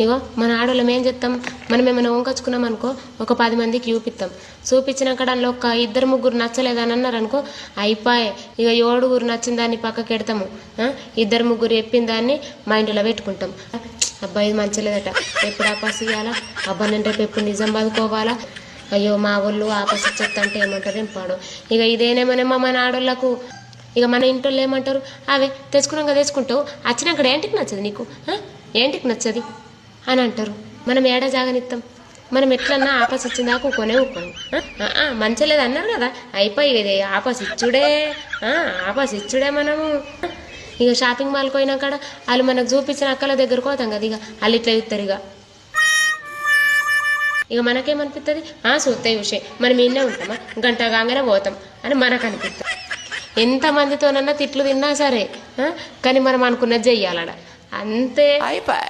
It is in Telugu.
ఇగో మన ఆడోళ్ళం ఏం చేస్తాం, మనం ఏమైనా వంకొచ్చుకున్నాం అనుకో ఒక 10 మందికి చూపిస్తాం. చూపించినాక దానిలో ఒక 2-3 నచ్చలేదని అన్నారు అనుకో అయిపోయే, ఇక 7 నచ్చిన దాన్ని పక్కకి ఎడతాము. 2-3 చెప్పిన దాన్ని మా ఇంటిలో పెట్టుకుంటాం. అబ్బాయి ఇది మంచిలేదట, ఎప్పుడు ఆపాస్ ఇవ్వాలా, అబ్బా నేను రేపు ఎప్పుడు నిజం బతుకోవాలా, అయ్యో మా వాళ్ళు ఆపాస్ ఇచ్చేస్తంటే ఏమంటారు ఏం పాడు. ఇక ఇదేనేమోనేమో మన ఆడోళ్ళకు. ఇక మన ఇంట్లో ఏమంటారు, అవే తెచ్చుకున్నాక తెచ్చుకుంటావు, వచ్చినాక ఏంటికి నచ్చదు నీకు, ఏంటికి నచ్చది అని అంటారు. మనం ఏడా జాగనిస్తాం, మనం ఎట్లన్నా ఆపాస్ ఇచ్చిందాకా ఊకొనే ఊకోను. మంచి లేదు అన్నారు కదా అయిపోయి ఇది ఆపాస్ ఇచ్చుడే, ఆపాస్ ఇచ్చుడే మనము. ఇక షాపింగ్ మాల్కి పోయినా కాడ వాళ్ళు మనకు చూపించిన అక్కల దగ్గరకు పోతాం కదా, ఇక వాళ్ళు ఇట్లా ఇస్తారు. ఇక మనకేమనిపిస్తుంది, చూస్తే విషయం మనం ఇన్నే ఉంటామా, గంట కాగానే పోతాం అని మనకు అనిపిస్తుంది. ఎంతమందితోనన్నా తిట్లు తిన్నా సరే కానీ మనం అనుకున్నది చెయ్యాలడ, అంతే అయిపోయి.